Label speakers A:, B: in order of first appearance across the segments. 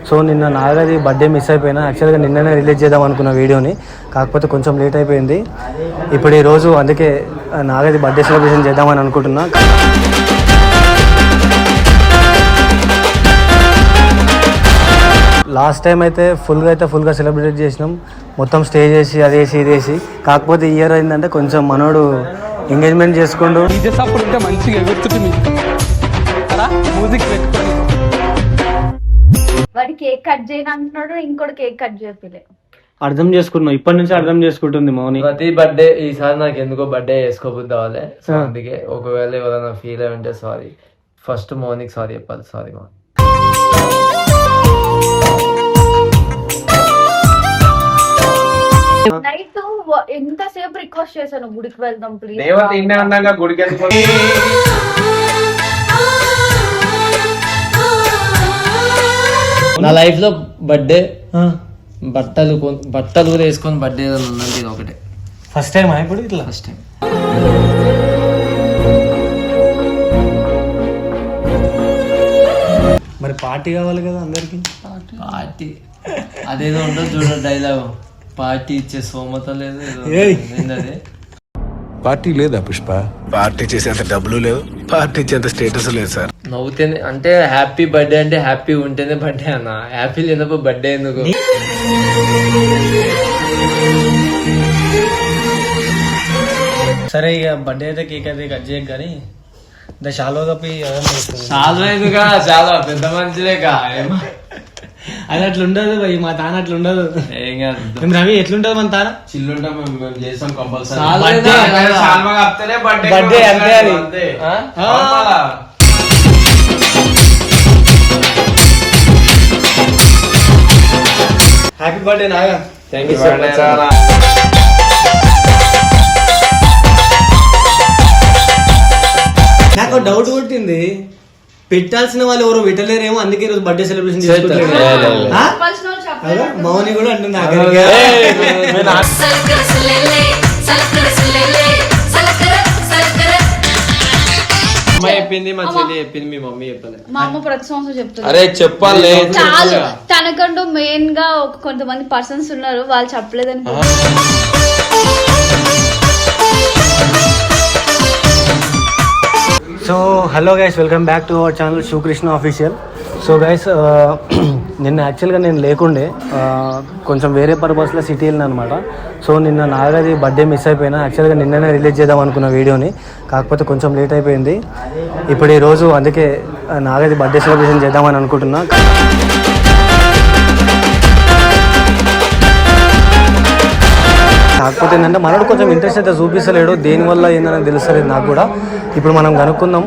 A: So నిన్న నాగది birthday miss అయిపోయినా. యాక్చువల్గా నిన్ననే రిలీజ్ చేద్దాం అనుకున్న వీడియోని, కాకపోతే కొంచెం లేట్ అయిపోయింది. ఇప్పుడు ఈరోజు అందుకే నాగది బర్త్డే సెలబ్రేషన్ చేద్దామని అనుకుంటున్నా. లాస్ట్ టైం అయితే ఫుల్గా సెలబ్రేట్ చేసినాం, మొత్తం స్టే చేసి అదేసి ఇదేసి. కాకపోతే ఈ ఇయర్ ఏంటంటే కొంచెం మనోడు ఎంగేజ్మెంట్ చేసుకుంటూ
B: వాడి కేక్ కట్ చేయను అంటున్నాడు, ఇంకోటి కేక్ కట్ చేయలే.
A: అర్థం చేసుకున్నాం, ఇప్పటి నుంచి అర్థం చేసుకుంటుంది మౌని.
C: ప్రతి బర్త్డే ఈసారి నాకు ఎందుకో బర్త్డే చేసుకోబుద్ది అవ్వాలి. సో అందుకే ఒకవేళ ఎవరైనా ఫీల్ అయి ఉంటే సారీ. ఫస్ట్ మౌనికి సారీ చెప్పాలి. సారీ మౌని.
B: నైట్ ఎంతసేపు రిక్వెస్ట్ చేశాను గుడికి వెళ్దాం ప్లీజ్.
C: నా లైఫ్ లో బర్త్డే బట్టలు కూడా వేసుకొని బర్త్డే ఉందండి, ఇది ఒకటే
A: ఫస్ట్ టైం. ఇప్పుడు ఇట్లా
C: ఫస్ట్ టైం.
A: మరి పార్టీ కావాలి కదా అందరికి.
C: పార్టీ అదేదో ఉండదు చూడ డైలాగ్, పార్టీ ఇచ్చే సోమత లేదు అదే.
D: పార్టీ లేదా పుష్ప? పార్టీ చేసేంత డబ్బులు లేవు, పార్టీ ఇచ్చేంత స్టేటస్ లేదు సార్.
C: నవ్వుతేనే అంటే హ్యాపీ బర్త్డే అంటే హ్యాపీ ఉంటేనే బర్త్డే అన్న, హ్యాపీ లేనప్పుడు బర్త్డే ఎందుకు?
A: సరే ఇక బర్త్డే అయితే కేక్ అయితే కట్ చేయక కానీ షాలో తప్పి
C: చాలా ఎందుకా, చాలా పెద్ద మంచిదేకా.
A: అది అట్లా ఉండదు భయ్, మా తాన అట్లా ఉండదు.
C: ఏం కాదు.
A: మేము రవి ఎట్లుంటది మన తాన
C: చిల్లుంటాం మేము చేస్తాం కంపల్సరీ.
A: బర్త్డే అంతే అది. Happy birthday Naga.
C: Thank you so much.
A: నాకు డౌట్ కొట్టింది, పెట్టాల్సిన వాళ్ళు ఎవరో పెట్టలేరేమో, అందుకే ఈరోజు బర్త్డే సెలబ్రేషన్ చేసుకుంటారు. మౌని కూడా అంటుంది
C: అమ్మాయి చెప్పింది, మా చెల్లి చెప్పింది, మీ మమ్మీ చెప్పలేదు.
B: మా అమ్మ ప్రతి సంవత్సరం చెప్తుంది.
C: అరే చెప్పాలి
B: చాలు, తనకంటూ మెయిన్ గా కొంతమంది పర్సన్స్ ఉన్నారు, వాళ్ళు చెప్పలేదని.
A: So hello guys, welcome back to our channel Shivakrishna official. So guys, నిన్న యాక్చువల్గా నేను లేకుండే, కొంచెం వేరే పర్పస్లో సిటీ వెళ్ళిన అనమాట. సో నిన్న నాగది బర్త్డే మిస్ అయిపోయినా. యాక్చువల్గా నిన్ననే రిలీజ్ చేద్దాం అనుకున్న వీడియోని, కాకపోతే కొంచెం లేట్ అయిపోయింది. ఇప్పుడు ఈరోజు అందుకే నాగది బర్త్డే సెలబ్రేషన్ చేద్దామని అనుకుంటున్నా. కాకపోతే ఏంటంటే మనోడు కొంచెం ఇంట్రెస్ట్ అయితే చూపిస్తలేడు, దేనివల్ల ఏందని తెలుస్తలేదు నాకు కూడా. ఇప్పుడు మనం కనుక్కుందాం.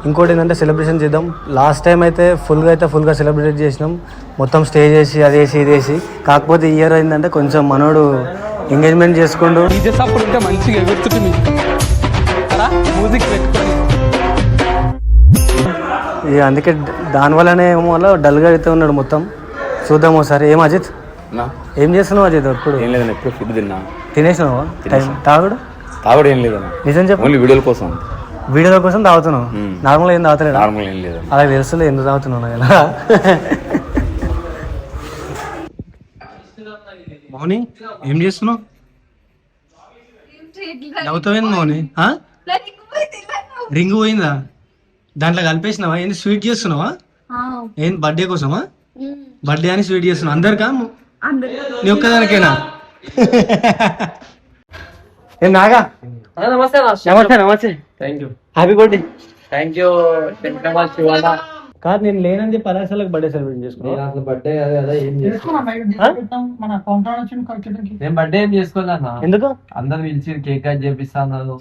A: ఇంకోటి ఏంటంటే సెలబ్రేషన్ చేద్దాం. లాస్ట్ టైం అయితే ఫుల్గా సెలబ్రేట్ చేసినాం, మొత్తం స్టే చేసి అదేసి ఇదేసి. కాకపోతే ఈ ఇయర్ ఏంటంటే కొంచెం మనోడు ఎంగేజ్మెంట్ చేసుకుంటూ అందుకే దానివల్లనే ఏమో డల్గా అయితే ఉన్నాడు మొత్తం. చూద్దాం ఒకసారి. ఏం అజిత్, ఏం చేస్తున్నావు అజిత్? ఎప్పుడు
E: ఏం లేదన్న, ఎప్పుడు ఫుడ్ తిన్నా.
A: తినేసినావా? తాగుడు
E: ఏం లేదన్న,
A: నిజం చెప్పు.
E: ఓన్లీ వీడియోల కోసం.
A: వీడియోల కోసం తాగుతున్నావు? నార్మల్గా ఏం తాగుతలేదు?
E: నార్మల్ ఏం లేదు.
A: అలా తెలుసులే ఎందుకు తాగుతున్నావు నాకు. మౌని ఏం చేస్తున్నావు? నవ్వుతావేంది మౌని? రింగు పోయిందా? దాంట్లో కలిపేసినావా? ఏంటి స్వీట్ చేస్తున్నావా? ఏంటి బర్త్డే కోసమా? బర్త్డే అని స్వీట్ చేస్తున్నావు అందరికా? నీ ఒక్కదానికేనా? ఏం నాగా?
C: నమస్తే
A: నమస్తే నమస్తే.
C: Thank you.
A: Happy birthday.
C: Thank you.
A: కాదు, నేను లేనని చెప్పి పలాసాలకు బర్త్డే సెలబ్రేట్ చేసుకున్నాను.
C: బర్త్డే అదే ఏం నేను బర్త్డే ఏం చేసుకోలేనా?
A: ఎందుకు?
C: అందరు పిలిచి కేక్ కట్ చేపిస్తాను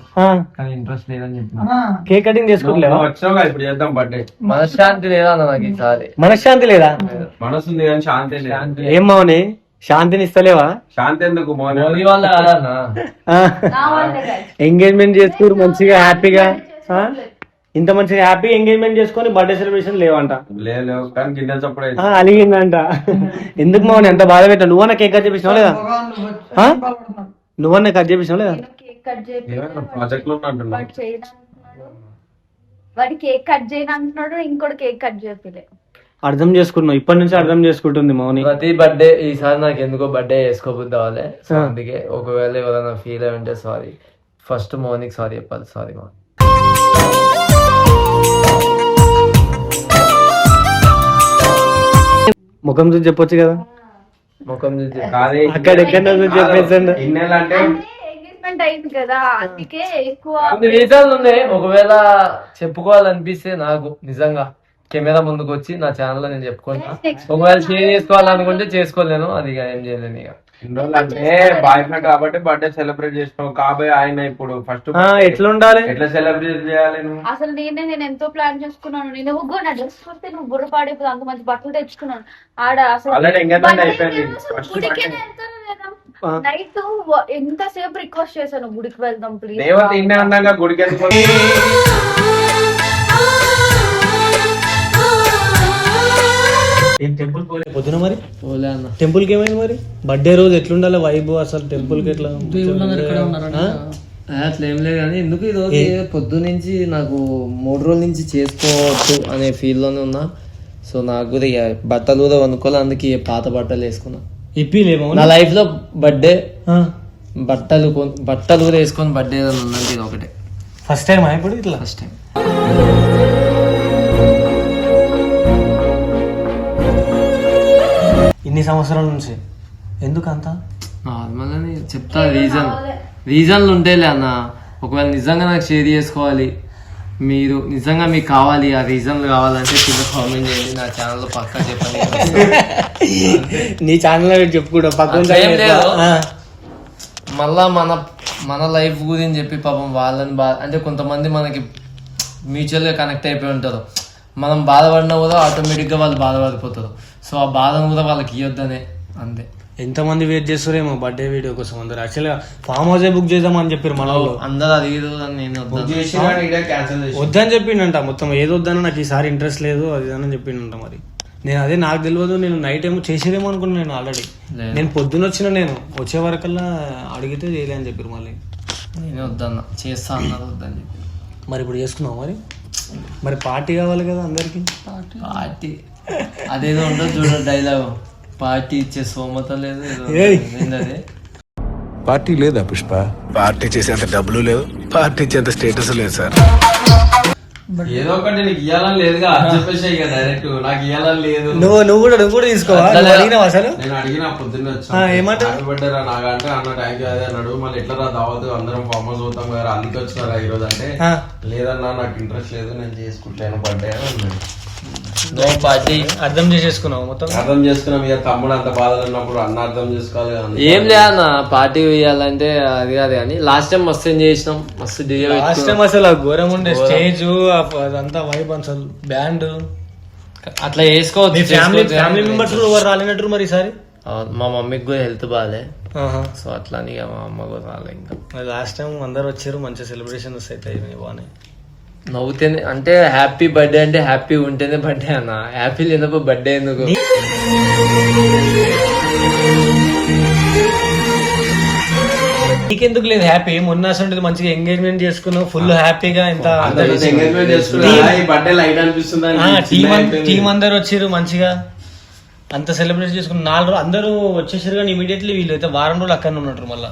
C: కానీ ఇంట్రెస్ట్ లేదని చెప్పి
A: కేక్ కటింగ్ చేసుకోవట్లేవా?
D: ఇప్పుడు చేద్దాం బర్త్డే.
C: మనశ్శాంతి లేదా నాకు ఈసారి?
A: మనశ్శాంతి లేదా?
D: మనసు ఉంది కానీ శాంతి లేదు.
A: ఏం మౌని, శాంతిని ఇస్తలేవా?
D: శాంతి ఎందుకు?
C: మౌని వాళ్ళ కాదన్నా,
A: ఎంగేజ్మెంట్ చేసుకోరు మంచిగా హ్యాపీగా. ఇంత మంచిగా హ్యాపీగా ఎంగేజ్మెంట్ చేసుకొని బర్త్డే సెలబ్రేషన్ లేవంట.
D: లేవు కానీ గిన్నెలు చప్పుడు
A: అలిగిందంట. ఎందుకు మౌని ఎంత బాధ పెట్టా? నువ్వన్నా కేక్ కట్ చేపించినావు లేదా? నువ్వన్నా కట్ చేపించినావు లేదా?
D: ప్రాజెక్ట్ లో
B: వాడి కేక్ కట్ చేయను అంటున్నాడు, ఇంకోటి కేక్ కట్ చేయలే.
A: అర్థం చేసుకున్నావు, ఇప్పటి నుంచి అర్థం చేసుకుంటుంది మౌని.
C: ప్రతి బర్త్డే ఈసారి నాకు ఎందుకో బర్త్డే చేసుకోబుద్ది అవ్వాలి. సో అందుకే ఒకవేళ ఎవరైనా ఫీల్ అయి ఉంటే సారీ. ఫస్ట్ మౌనికి సారీ చెప్పాలి. సారీ మా.
A: ముఖం చూసి చెప్పొచ్చు కదా,
C: ముఖం చూసి
A: అక్కడ ఎక్కడ చెప్పేసండి.
B: ఎంగేజ్మెంట్ అయింది కదా, అందుకే ఎక్కువ
C: కొన్ని రీజన్లు ఉన్నాయి. ఒకవేళ చెప్పుకోవాలనిపిస్తే నాకు నిజంగా కెమెరా ముందుకు వచ్చి నా ఛానల్ లో నేను చెప్పుకుంటా. ఒకవేళ షేర్ చేసుకోవాలనుకుంటే చేసుకోలేను, అది ఇక ఏం చేయలేను. ఇక
E: అంటే బాయ్ ఫ్రెండ్ కాబట్టి బర్త్డే సెలబ్రేట్ చేసినావు కాబట్టి ఆయన ఇప్పుడు ఫస్ట్
A: ఎట్లా ఉండాలి,
E: ఎట్లా సెలబ్రేట్ చేయాలి నువ్వు?
B: అసలు నేను ఎంతో ప్లాన్ చేసుకున్నాను. నేను నా డ్రెస్ కొడితే నువ్వు బుర్ర పాడైపోతుంది, అంత మంచి బట్టలు తెచ్చుకున్నాను. ఆడ అసలు
E: ఆల్రెడీ ఎంగేజ్మెంట్ అయిపోయింది. ఫస్ట్
B: గుడికి వెళ్తాను కదా, నైట్ ఎంతసేపు రిక్వెస్ట్ చేశాను గుడికి వెళ్దాం ప్లీజ్.
E: దేవత ఇన్నే ఉన్నాక గుడికి వెళ్ళిపోయి
A: టెంపుల్ పొద్దున మరి
C: పోలే అన్న.
A: టెంపుల్ కి ఏమైంది మరి? బర్త్డే రోజు ఎట్లుండాలి వైబ్, అసలు టెంపుల్ కి ఎట్లా?
C: అట్లా ఏం లేదు కానీ ఎందుకు ఈ రోజు పొద్దు నుంచి నాకు 3 రోజుల నుంచి చేసుకోవచ్చు అనే ఫీల్ లోనే ఉన్నా. సో నాకు కూడా ఇక బట్టలు కూడా కొనుక్కోవాలి, అందుకే పాత బట్టలు వేసుకున్నా.
A: ఇప్పిలేమో
C: నా లైఫ్ లో బర్త్డే బట్టలు కూడా వేసుకొని బర్త్డే ఏదైనా ఉందంటే ఇది ఒకటే
A: ఫస్ట్ టైం ఇప్పుడు ఇట్లా.
C: First time.
A: ఇన్ని సంవత్సరాల నుంచి ఎందుకు అంత?
C: నార్మల్ అని చెప్తా. రీజన్లు ఉంటాయిలే అన్న. ఒకవేళ నిజంగా నాకు షేర్ చేసుకోవాలి, మీరు నిజంగా మీకు కావాలి, ఆ రీజన్లు కావాలంటే కింద కామెంట్ చేయండి. నా ఛానల్ లో పక్కా చెప్పండి.
A: నీ ఛానల్ చెప్పుకుంటా పక్కన
C: ఏం లేదు. మళ్ళా మన లైఫ్ గురించి చెప్పి పాపం వాళ్ళని అంటే కొంతమంది మనకి మ్యూచువల్ గా కనెక్ట్ అయిపోయి ఉంటారు. మనం బాధపడినా కూడా ఆటోమేటిక్ గా వాళ్ళు బాధపడిపోతారు. సో ఆ బాధను కూడా వాళ్ళకి ఇవ్వద్దనే అంతే.
A: ఎంతమంది వెయిట్ చేస్తారేమో బర్త్డే వీడియో కోసం. అందరు యాక్చువల్గా ఫామ్ హౌస్ బుక్ చేద్దామని చెప్పారు మన వాళ్ళు.
C: అందరు అది నేను
A: వద్దని చెప్పిండంట మొత్తం. ఏది వద్దన్నా నాకు ఈసారి ఇంట్రెస్ట్ లేదు అది అని చెప్పిండంట. మరి నేను అదే నాకు తెలియదు, నేను నైట్ ఏమో చేసేదేమో అనుకున్నాను. నేను ఆల్రెడీ నేను పొద్దున్న నేను వచ్చే వరకల్లా అడిగితే చేయలే అని చెప్పారు. మళ్ళీ
C: నేనే వద్దన్నా, చేస్తా అన్నారు వద్దని చెప్పి.
A: మరి ఇప్పుడు చేసుకున్నావు మరి పార్టీ కావాలి కదా అందరికి.
C: పార్టీ అదేదో ఉండదు చూడ డైలాగ్, పార్టీ ఇచ్చే సోమత లేదు అదే.
D: పార్టీ లేదా పుష్ప?
F: పార్టీ చేసేంత డబ్బులు లేవు, పార్టీ ఇచ్చేంత స్టేటస్ లేదు సార్.
E: ఏదో ఒకటి నీకు ఇవ్వాలని లేదుగా, చెప్పేసి డైరెక్ట్ నాకు ఇవ్వాలని లేదు.
A: నువ్వు కూడా తీసుకోవా? అసలు
E: నేను అడిగిన పొద్దున్న వచ్చాను నాకంటే అన్న థ్యాంక్ యూ అదే అన్నాడు. మళ్ళీ ఎట్లా రా దావద్దు అందరం ఫామ్ హౌస్ అవుతాం కదా, అందుకు వచ్చినారా ఈ రోజు అంటే లేదన్నా నాకు ఇంట్రెస్ట్ లేదు, నేను చేసుకుంటాను బర్త్డే అని అన్నాడు.
C: పార్టీ
A: అర్థం చేసేసుకున్నావు మొత్తం.
E: అర్థం చేసుకున్నాం. ఇక తమ్ముడు అంత బాధలు ఉన్నప్పుడు అన్న అర్థం చేసుకోవాలి కదా.
C: ఏం లేదన్న, పార్టీ ఇవ్వాలంటే అది కాదు కానీ లాస్ట్ టైం మస్తు ఎంజాయ్ చేసినాం. మస్తు
A: లాస్ట్ టైం అసలు ఘోరం ఉండే స్టేజ్, అదంతా వైబ్, అసలు బ్యాండ్
C: అట్లా వేసుకోవచ్చు.
A: ఫ్యామిలీ మెంబర్స్ ఎవరు రాలేనట్టు మరి ఈసారి.
C: మా మమ్మీకి కూడా హెల్త్ బాగాలే, సో అట్లా అని మా అమ్మ కూడా రాలే. ఇంకా
A: లాస్ట్ టైం అందరు వచ్చారు, మంచిగా సెలబ్రేషన్స్ అయితే బాగానే.
C: నవ్వుతేనే అంటే హ్యాపీ బర్త్డే అంటే హ్యాపీ ఉంటేనే బర్త్డే అన్న. హ్యాపీ లేనప్పుడు బర్త్డే ఎందుకు?
A: నీకెందుకు లేదు హ్యాపీ? మొన్న అసలు మంచిగా ఎంగేజ్మెంట్ చేసుకున్నావు, ఫుల్ హ్యాపీగా. ఇంత టీం అందరు వచ్చారు మంచిగా, అంత సెలబ్రేట్ చేసుకుని 4 రోజులు అందరూ వచ్చేసారు. కానీ ఇమీడియట్లీ వీళ్ళు అయితే వారం రోజులు అక్కడనే ఉన్నట్టు మళ్ళా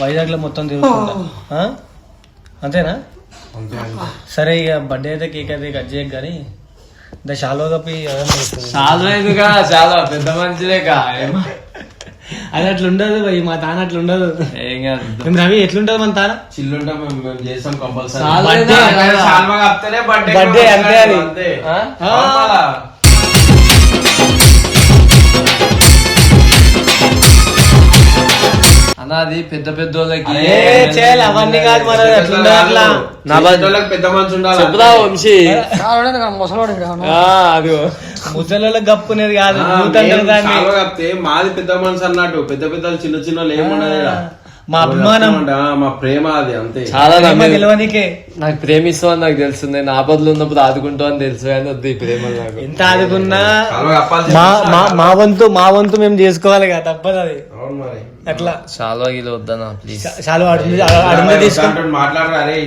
A: వైజాగ్ లో మొత్తం తిరుగుతుంటా. అంతేనా? సరే ఇక బర్త్డే అయితే కేక్ అయితే కట్ చేయక కానీ షాలో కప్పి
C: చాలా పెద్ద మంచిదేక
A: అది అట్లా ఉండదు భయ్, మా తాన అట్లా ఉండదు. మేము రవి ఎట్లుంటది మన తాన
E: చిల్లుంటాం చేస్తాం కంపల్సరీ.
A: బర్త్డే అంతే అది.
C: అన్నది పెద్ద పెద్దోళ్ళకి
A: చేయాలి అవన్నీ కాదు. మరి అట్లా
E: నా బర్త్డేలకు పెద్ద మనిషి ఉండాలి.
C: చెప్పుదా వంశీ,
A: అది ముసలోళ్ళకి గప్పునేది కాదు.
E: మాది పెద్ద మనిషి అన్నట్టు, పెద్ద పెద్దలు చిన్న చిన్న ఏమున్నది.
A: మా అభిమానం,
E: మా ప్రేమ అది అంతే.
C: చాలా
A: గెలవనికే.
C: నాకు ప్రేమిస్తావు అని నాకు తెలుసు, నేను ఆపదలు ఉన్నప్పుడు ఆదుకుంటావు అని తెలుసు, కానీ వద్దు ఈ ప్రేమ నాకు.
A: ఎంత ఆదుకున్నా
E: కాలువ కప్పాల్సి
A: మా వంతు మేము చేసుకోవాలి కదా, తప్పదు అది.
E: అవును మరి.
A: అట్లా
C: చాలా కిలో వద్దనా ప్లీజ్.
A: చాలా
E: మాట్లాడరా రే.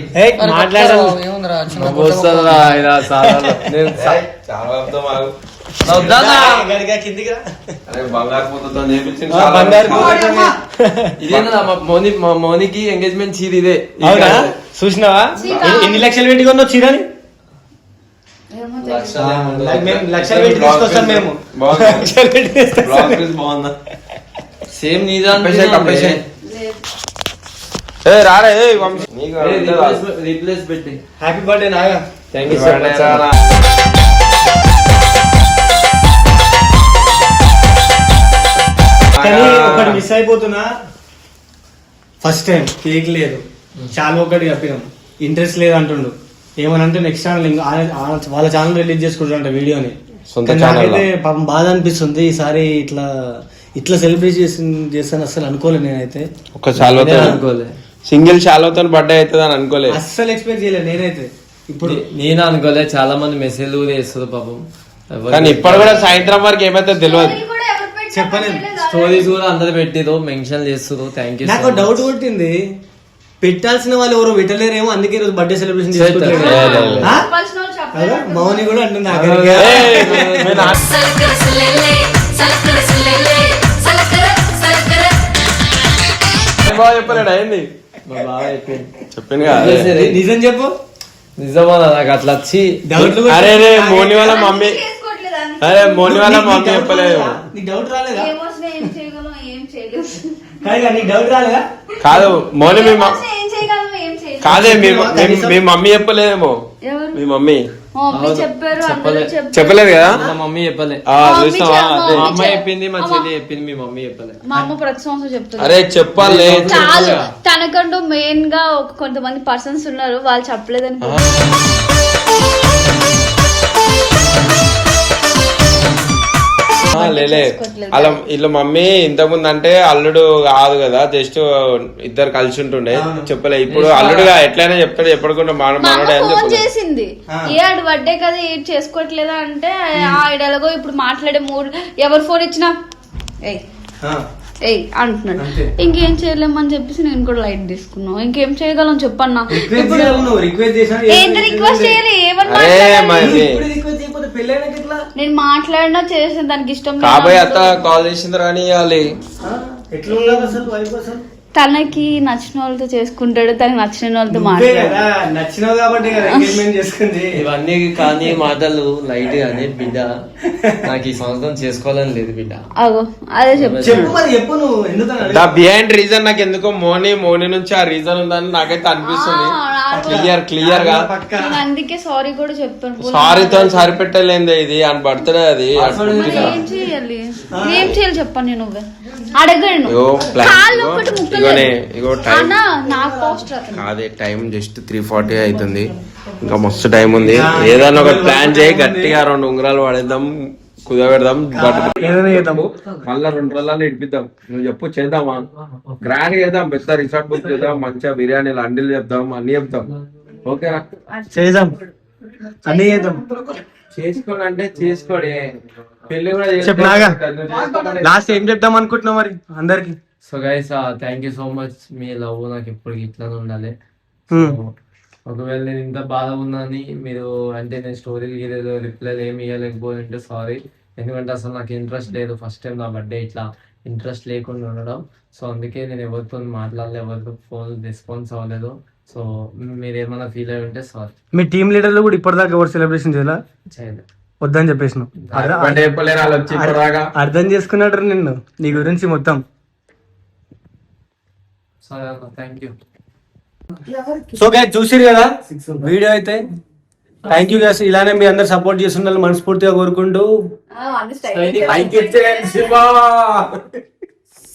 A: మాట్లాడాలి.
E: చాలా అర్థం ఆగు.
A: కిందికి రా.
E: అరే బంగారు పూతతో చేపించింది.
C: ఇదేనా మా మౌనికి ఎంగేజ్మెంట్ చీర ఇదే.
A: అవునా, చూసినావా ఎన్ని లక్షలు పెట్టి కొన్నావు చీరని? లక్షలు పెట్టి తీసుకొస్తాం మేము.
E: బాగుందా?
C: సేమ్ నీదా
E: రారే
C: రీప్లేస్ పెట్టి.
A: Happy birthday Naga.
C: Thank you so much.
A: కానీ ఒకటి మిస్ అయిపోతున్నా, ఫస్ట్ టైం కేక్ లేదు, చాలా ఒకటి చెప్పినాం, ఇంట్రెస్ట్ లేదు అంటుండు. ఏమనంటే నెక్స్ట్ ఛానల్ వాళ్ళ ఛానల్ రిలీజ్ చేసుకుంటారంట వీడియోని. నాకైతే పాపం బాధ అనిపిస్తుంది. ఈసారి ఇట్లా సెలబ్రేట్ చేస్తాను అసలు అనుకోలేదు నేనైతే.
E: ఒక చాలవతో
C: అనుకోలే,
E: సింగిల్ చాలవతో బర్త్డే అవుతుంది అని అనుకోలేదు,
A: అస్సలు ఎక్స్పెక్ట్ చేయలేదు నేనైతే. ఇప్పుడు
C: నేను అనుకోలే, చాలా మంది మెసేజ్లు కూడా చేస్తారు పాపం.
E: కానీ ఇప్పుడు కూడా సాయంత్రం వరకు ఏమైతే తెలియదు.
A: చెప్పలేదు,
C: స్టోరీస్ కూడా అందరు పెట్టిరు, మెన్షన్ చేస్తారు. Thank you.
A: నాకు డౌట్ కొట్టింది, పెట్టాల్సిన వాళ్ళు ఎవరో పెట్టలేరేమో, అందుకే ఈరోజు బర్త్డే సెలబ్రేషన్ చేసుకోవట్లేదు. మౌని కూడా అంటుంది
E: చెప్పలేడు అయింది
C: మా బావ చెప్పింది.
E: చెప్పింది కదా.
A: నిజం చెప్పు.
C: నిజమా నాకు అట్లా వచ్చి
E: అరే రే మోని వాళ్ళ మమ్మీ, అరే మోని వాళ్ళ మమ్మీ చెప్పలేదు.
A: నీకు డౌట్ రాలేదా? నీకు డౌట్ రాలేదా?
E: కాదు మోని కాదే మీ మమ్మీ చెప్పలేదేమో. మీ మమ్మీ చెప్పలేదు కదా.
C: మా మమ్మీ చెప్పలే.
E: చూసావా,
C: మా అమ్మ చెప్పింది, మా చెల్లి చెప్పింది, మీ మమ్మీ చెప్పలే.
B: మా అమ్మ ప్రతి సంవత్సరం చెప్తుంది.
E: అరే చెప్పాలి.
B: చాలు, తనకంటూ మెయిన్ గా కొంతమంది పర్సన్స్ ఉన్నారు, వాళ్ళు చెప్పలేదని.
E: లేలే అలా వీళ్ళ మమ్మీ ఇంతకుముందు అంటే అల్లుడు కాదు కదా, జస్ట్ ఇద్దరు కలిసి ఉంటుండే, చెప్పలే. ఇప్పుడు అల్లుడుగా ఎట్లయినా చెప్తాడు, ఎప్పటికుండా మనోడే అని
B: ఫోన్ చేసింది, ఏ ఆడు బర్త్డే కదా ఏం చేసుకోవట్లేదా అంటే, ఆడెలాగో ఇప్పుడు మాట్లాడే మూడు, ఎవరు ఫోన్ ఇచ్చినా ఏయ్ అంటున్నాడు. ఇంకేం చేయలేమని చెప్పేసి నేను కూడా లైట్ తీసుకున్నావు. ఇంకేం చేయగలం చెప్పన్నా. ఏంటి రిక్వెస్ట్ చేయాలి? నేను మాట్లాడినా చేసిన దానికి ఇష్టం
E: కాబోయే అత్త కాల్ చేసింది రానియాలి.
B: తనకి నచ్చిన వాళ్ళతో చేసుకుంటాడు, తనకి నచ్చిన వాళ్ళతో మాట్లాడాడు.
A: నచ్చినావు కాబట్టి
C: ఇవన్నీ కానీ మాటలు లైట్ గానే బిడ్డ, నాకు ఈ సంవత్సరం చేసుకోవాలని లేదు బిడ్డ.
B: అగో అదే
A: చెప్పు నువ్వు.
E: ద బిహైండ్ రీజన్ నాకు ఎందుకో మోని నుంచి ఆ రీజన్ ఉందని నాకైతే అనిపిస్తుంది. క్లియర్ గా
B: అందుకే సారీ కూడా చెప్పాను.
E: సారీతో సరిపెట్టలేదు ఇది అని బర్త్డే అది.
B: ఏం చేయాలి చెప్పాను నేను, అడగను.
E: అదే టైం జస్ట్ 3:40 అవుతుంది, ఇంకా మస్తు టైం ఉంది. ఏదైనా ఒక ప్లాన్ చేయి, గట్టిగా 2 ఉంగరాలు పడేద్దాం, కుదబెడదాం, మళ్ళా 2 రోజుల్లో ఇడిపిద్దాం. నువ్వు చెప్పు, చేద్దామా? గ్రాండ్ చేద్దాం, పెద్ద రిసార్ట్ బుక్ చేద్దాం, మంచిగా బిర్యానీలు అండిలు చెప్తాం, అన్ని చెప్తాం. ఓకేనా?
A: చేద్దాం, అన్ని చేద్దాం.
E: చేసుకోవాలంటే చేసుకోడే, పెళ్లి కూడా
A: లాస్ట్ ఏం చెప్దాం అనుకుంటున్నావు మరి అందరికి?
C: So guys thank you so much. Me love నాకు ఎప్పటికి ఇట్లానే ఉండాలి. ఒకవేళ నేను ఇంత బాధ ఉన్నాని మీరు అంటే నేను స్టోరీలు రిప్లైలు ఏమి ఇవ్వలేకపోయింటే సారీ. ఎందుకంటే అసలు నాకు ఇంట్రెస్ట్ లేదు, ఫస్ట్ టైం నా బర్త్డే ఇట్లా ఇంట్రెస్ట్ లేకుండా ఉండడం. సో అందుకే నేను ఎవరితో మాట్లాడలేదు, ఎవరితో ఫోన్ రెస్పాన్స్ అవ్వలేదు. సో మీరు ఏమైనా ఫీల్ అయి ఉంటే సారీ.
A: మీ టీమ్ లీడర్లు కూడా ఇప్పటిదాకా ఎవరు సెలబ్రేషన్ చేయలేదు, వద్దని చెప్పేసినావు. అర్థం చేసుకున్నాడు నిన్ను, నీ గురించి మొత్తం.
C: Thank you.
A: సో గైస్ చూసిరు కదా వీడియో అయితే. థ్యాంక్ యూ గైస్, ఇలానే మీ అందరు సపోర్ట్ చేస్తున్నారు మనస్ఫూర్తిగా కోరుకుంటూ.